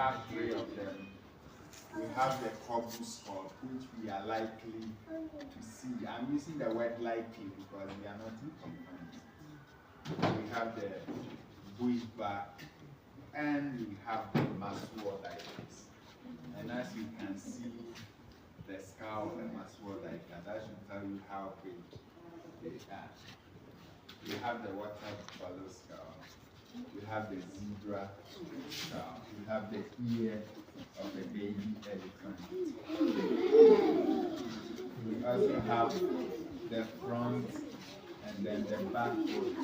have three of them. We have the corpus hog, which we are likely to see. I'm using the word likely because we are not confirmed. We have the bushback and we have the Maswordicus. And as you can see, the skull of the Maswordicus, that should tell you how big they are. We have the water buffalo skull. We have the zebra skull. We have the ear of the baby elephant. We also have the front and then the back foot.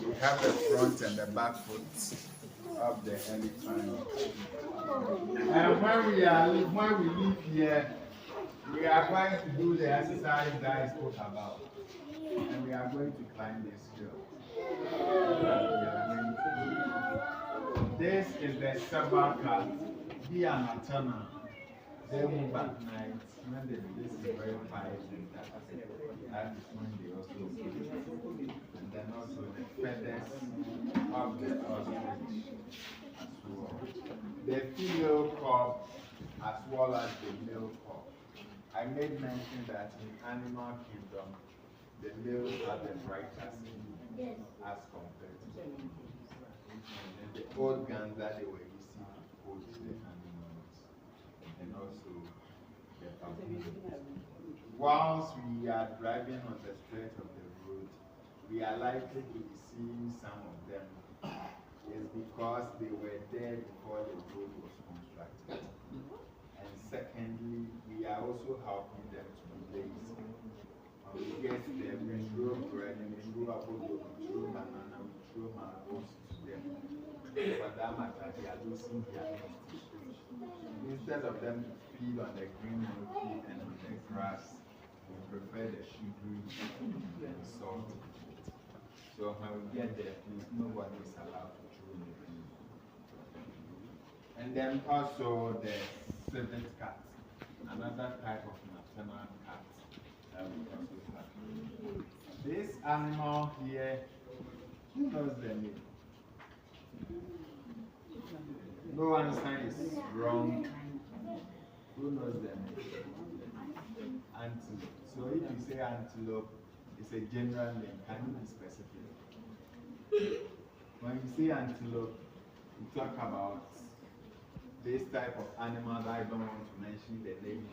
We have the front and the back foot of the elephant. And when we leave here, we are going to do the exercise that I spoke about. And we are going to climb this hill. This is the Sabaka, Dia Matana. They move at night. When this is very quiet and that is when they also move. And then also the feathers of the ostrich as well. The female cock as well as the male cock. I made mention that in animal kingdom, the males have the brighter skin as compared to the females. And the old guns that they were using to coach the animals and also the baboons. Whilst we are driving on the stretch of the road, we are likely to be seeing some of them. It's because they were there before the road was constructed. And secondly, we are also helping them to be lazy. When we get there, we throw bread and we throw avocado, we throw banana, we throw mangoes to them. For that matter, they are losing their needs. Instead of them to feed on the green milky and on the grass, we prefer the sugary and salty. So when we get there, please, nobody is allowed to throw anything. And then also the civet cat, another type of nocturnal cat that we also have. This animal here, who knows the name? No one is wrong. Who knows the name? Antelope. So if you say antelope, it's a general name. Can you be specific? When you say antelope, you talk about this type of animal that I don't want to mention the name.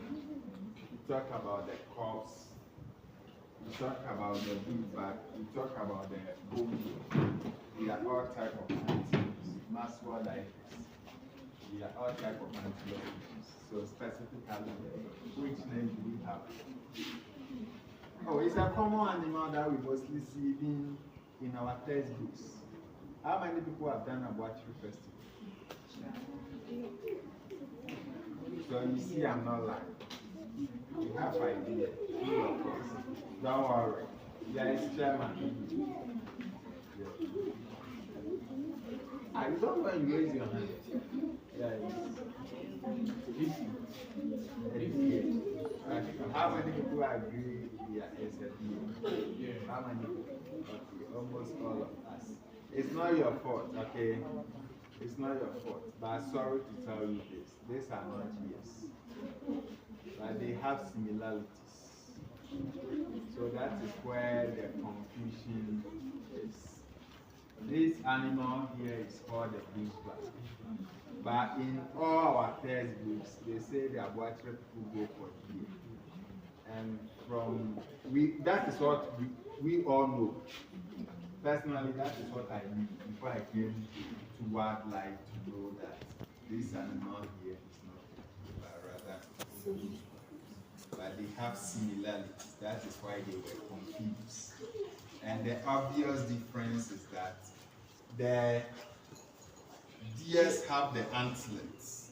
You talk about the corpse. You talk about the bushback. You talk about the bone. We are all type of antelopes. Maswordicus. We are all type of antelopes. So specifically, which name do we have? Oh, it's a common animal that we mostly see even in our textbooks. How many people have done a Abuatri festival? So you see, I'm not lying. You have idea. You of course. Don't worry. Yeah, it's chairman. Yeah. I don't know you raise your hand. Yeah, how many people agree yeah, it's a deal? How many people? Okay, almost all of us. It's not your fault, okay? It's not your fault, but sorry to tell you this. These are not years, but they have similarities. So that is where the confusion is. This animal here is called the bushback. But in all our textbooks, they say the Abuatri people go for deer. And that is what we all know. Personally, that is what I knew before I came to wildlife to know that this animal here is not, but rather, but they have similarities. That is why they were confused. And the obvious difference is that the deers have the antlers,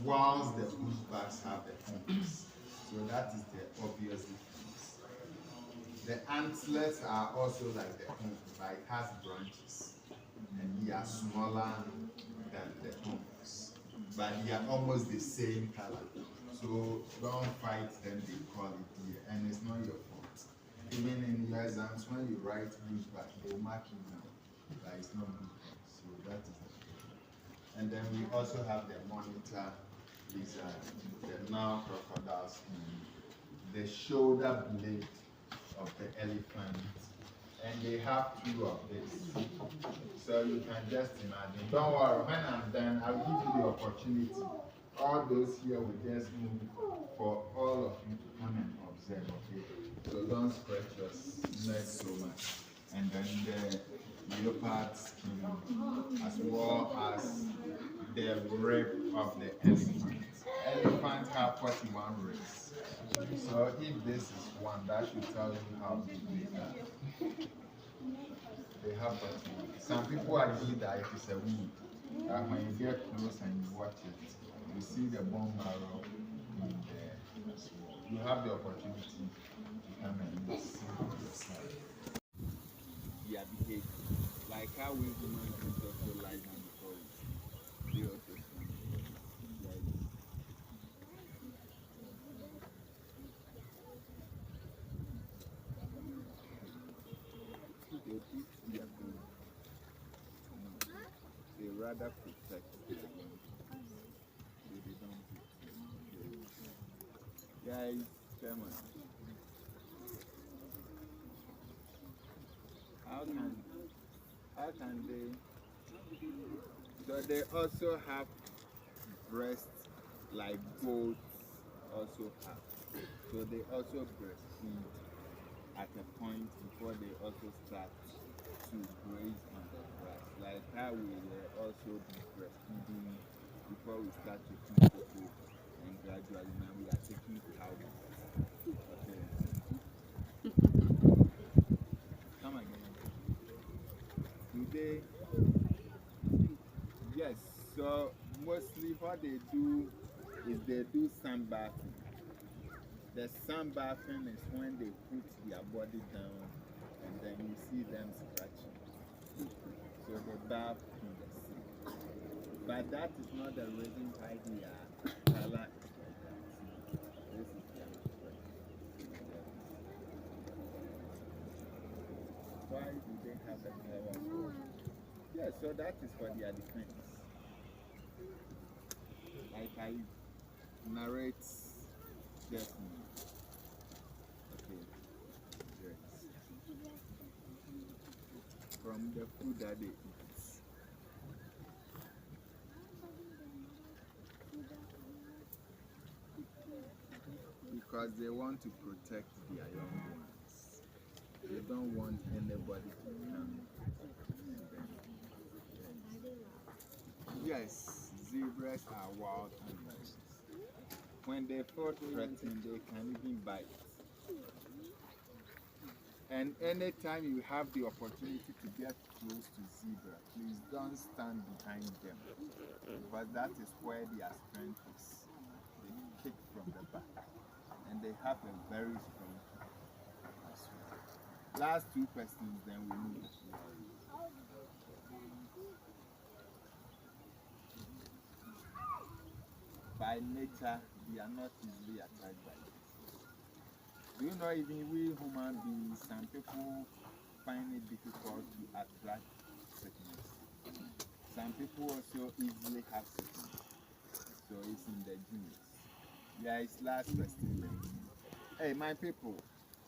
whilst the bushbacks have the horns. So that is the obvious difference. The antlers are also like the horns, but it has branches, and they are smaller than the horns, but they are almost the same color. So don't fight them, they call it deer, and it's not your fault. Even in your exams, when you write good, but they will mark you now. That is not good. So that is it. And then we also have the monitor lizard, the Nile crocodile skin, the shoulder blade of the elephant, and they have two of this. So you can just imagine. Don't worry, when I'm done, I'll give you the opportunity. All those here will just move for all of you to come and observe, okay? So don't scratch your neck so much. And then the leopard skin, as well as the rib of the elephant. Elephants have 41 ribs. So if this is one, that should tell you how big they are. They have 41. Some people argue that it is a wound. That when you get close and you watch it, you see the bone marrow in there as well. You have the opportunity to come and see for yourself. Yeah, behave like how we human beings also lie down before we they also stand. Like, they teach their bone. They rather protect their bone. They don't teach. Guys, come on. How can they? So they also have breasts like goats also have. So they also breastfeed at a point before they also start to graze on the grass. Like how we were also breastfeeding before we start taking cocoa, and gradually now we are taking cow milk. Okay. Come again. Today, yes. So mostly what they do is they do sunbathing. The sunbathing is when they put their body down and then you see them scratching. So they bath in the sea. But that is not the reason why their color is like that. This is their reflection. Why do they have the color? Yeah, so that is for their defense. Like I narrate just now. Okay. Yes. From the food that they eat. Because they want to protect their young ones. They don't want anybody to come. Yes, zebras are wild animals. When they feel threatened, they can even bite. And anytime you have the opportunity to get close to zebra, please don't stand behind them. Because that is where their strength is. They kick from the back. And they have a very strong kick as well. Last two questions, then we move. By nature, they are not easily attacked by it. Do you know, even we human beings, some people find it difficult to attract sickness. Some people also easily have sickness. So it's in the genes. Yeah, it's last question then. Hey, my people,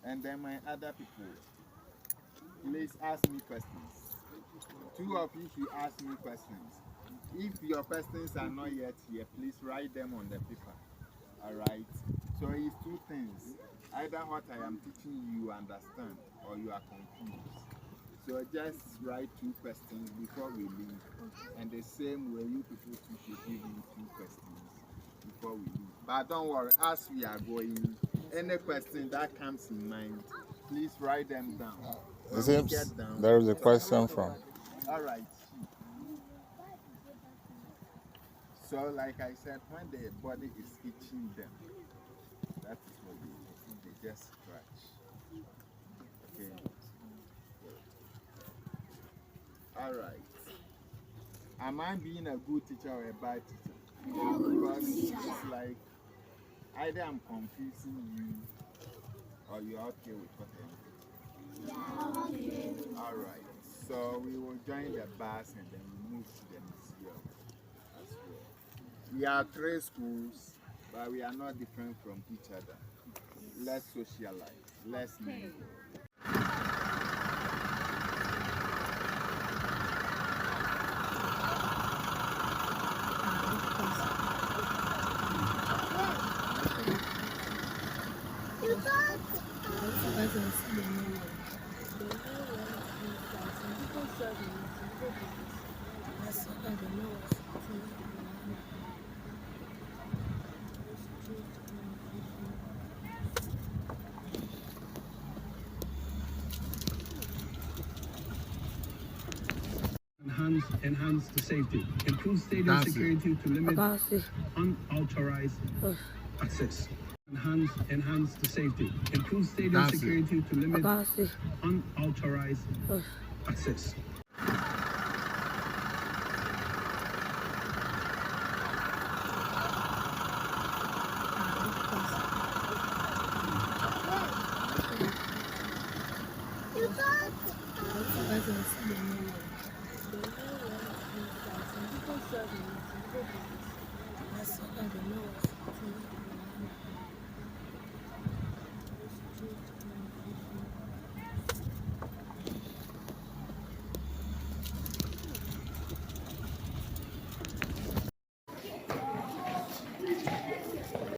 and then my other people, please ask me questions. Two of you should ask me questions. If your questions are not yet here, please write them on the paper. Alright? So it's two things. Either what I am teaching you understand or you are confused. So just write two questions before we leave. And the same way you people too should give me two questions before we leave. But don't worry, as we are going, any question that comes in mind, please write them down. It seems there is a question from. Alright. So like I said, when the body is itching them, that is what they just scratch. Okay. Alright. Am I being a good teacher or a bad teacher? Because it's like either I'm confusing you or you're okay with what I'm teaching. All right. So we will join the bus and then we move to the museum as well. We are three schools, but we are not different from each other. Let's socialize. Let's mingle. Enhance the safety, improve stadium security to limit unauthorized access. Enhance the safety, improve stadium security to limit unauthorized access.